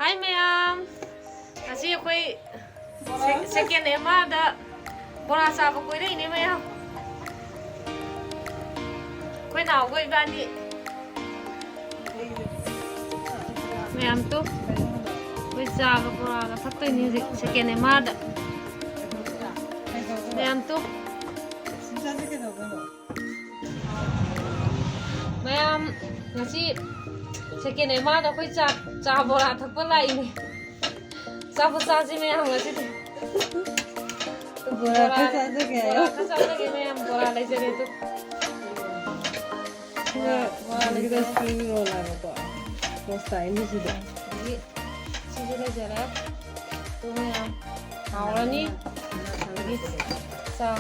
Hi ma'am. Kasi ako'y second emada. Bora sa ako ko'y rin ma'am. Ko'y na ako ko'y bani. Ma'am to. Ko'y sa ako bora ka sakto ni second emada. Ma'am to. Ma'am, kasi second emada ko'y sa bora thakpa ini. Sabu saji ma'am kasi Bora kasa lagi ma'am bora lai jage to. kita spring roll lah ko. Posta ini sudah. Jadi sudah jara. To ma'am. Aurani. Sa.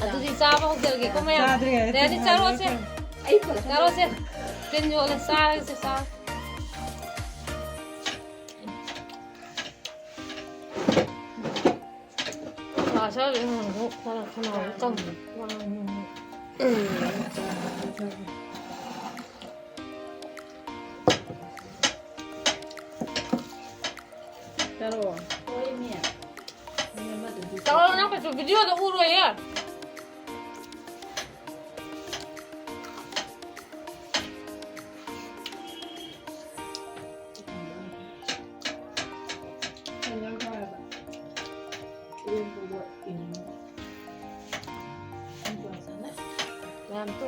Atu di sa ba hotel ke ko ma'am. Dadi chalo se. Chalo se. Tenyo le sa se sa. Sao vậy hả? Không nào công. Taruh. Kalau nak tu video ada urut ya. Làm tu.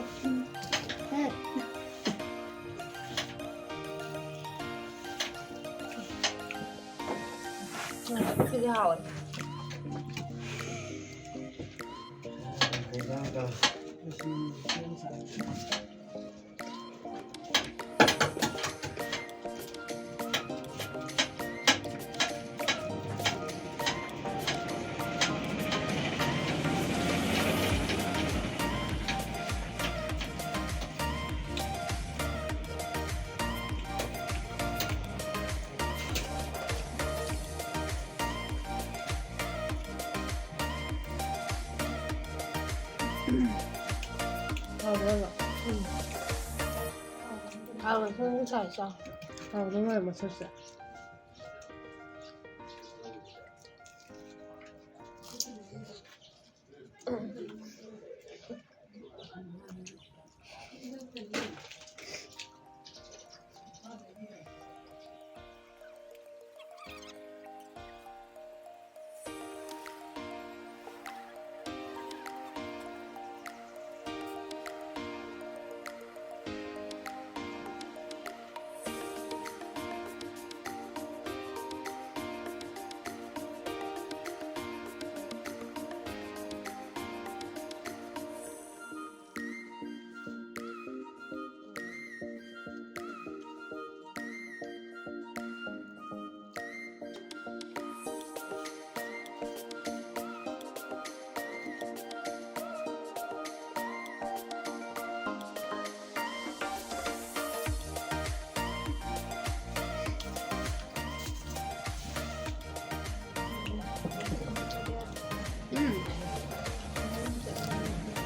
Cái hào. không xài sao? Đúng rồi mà sao sợ?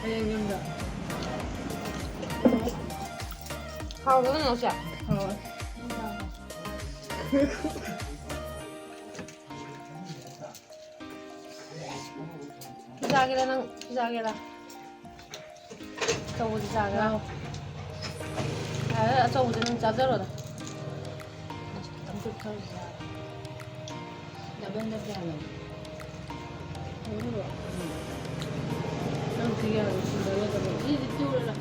Ayan yung da. Hào cái nào chả? Ra cái đó ra cái đó. Trâu thì ra cái đó. À, trâu thì nó chả rất rồi đó. Tắm chút thôi. Đã bên đây rồi. Đúng rồi. Kia sudah ada ini itu lah.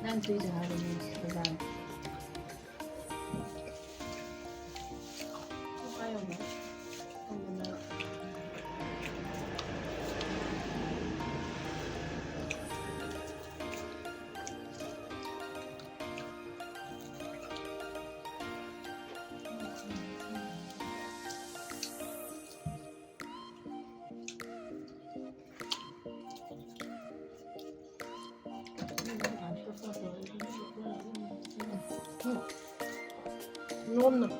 Nanti sehari ini sedang. Ayo mas, kamu ngon rồi.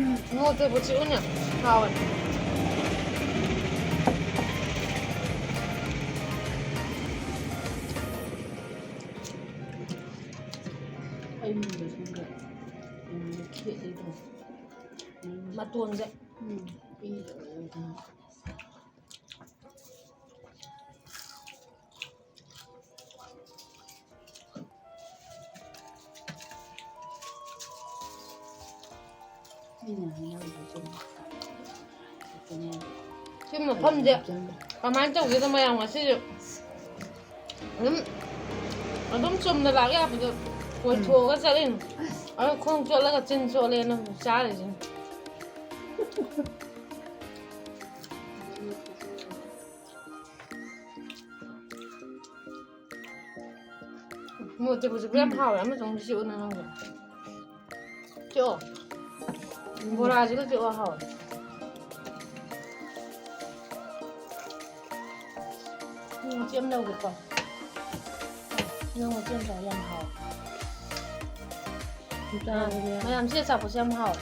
뭐 어때 찍으냐? 하와. 아이는데 생각. 키에도. 맛도 언제? 이 지금 뭐 밤제. 가만 좀 여기서 뭐야 맛이. 좀 좀 나게 아버지. 왜 좋아가 잘해? 아, 콩 졸라가 진 졸래는 잘해지. 뭐 어때 보지? 그냥 하와. 아무 정도 씌우는 거. 줘. 뭐라 하지도 줘 하와. chiếm đâu được còn nhưng mà chiếm phải làm hảo mà làm chia sẻ của xem hảo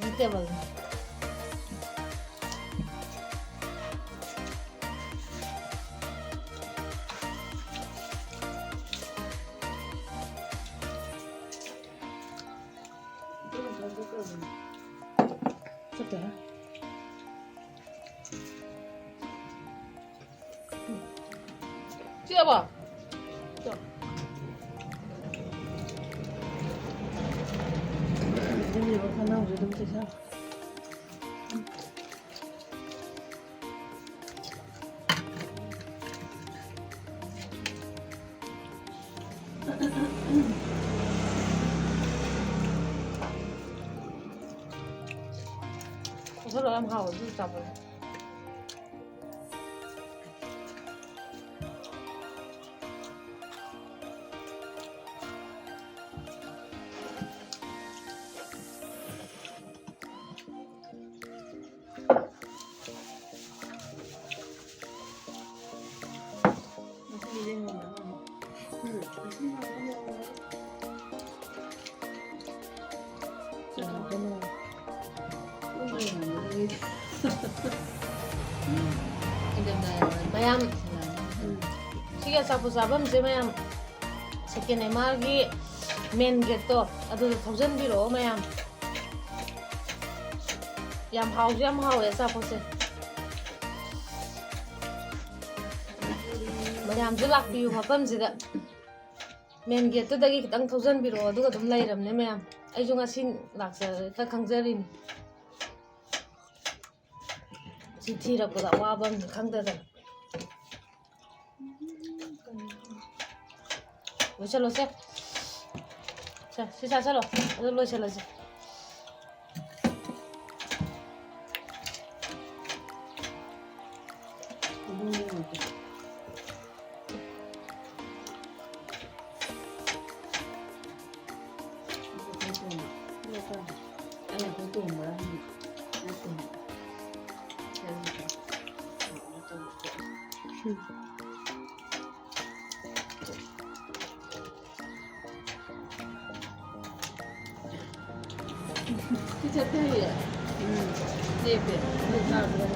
gì tiền vào Sao thế? chia bỏ Cái gì mà khả năng rồi đúng chứ sao? sau đó làm hảo rồi chọc rồi mayam siya sabam je mayam second emargi main gate to adu 1000 biro mayam yam house esa pose mayam ju lak biu mapam jida main gate to dagi kitang 1000 biro adu dum lairam ne mayam ai ju ngasin laksa ka khangjarin 지티라고다 와번 강대다 왜 잘랐어? 자 시사 잘라 어디로 잘랐지? Cái thế gì ạ? Đẹp vậy, được nào rồi.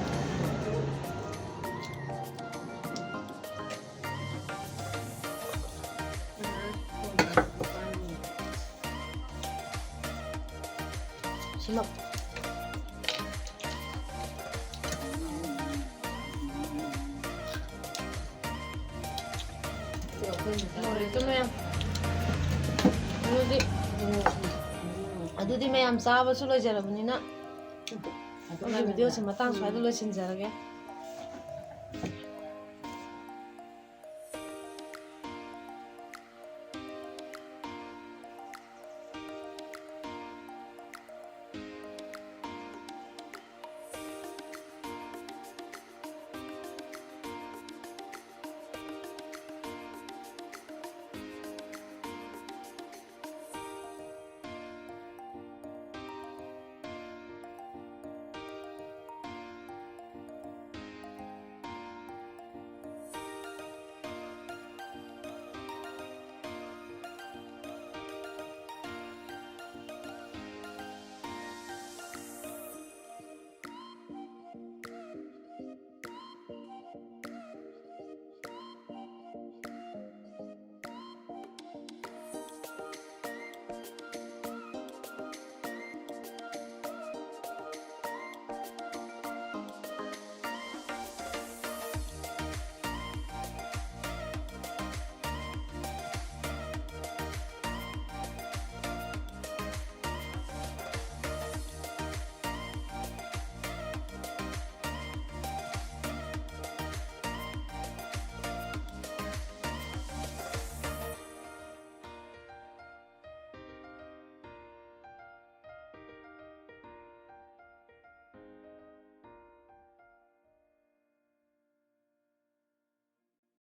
심어 ito mayam adudi mayam saba su loi jarabnina video se matang swai do loi sin jarage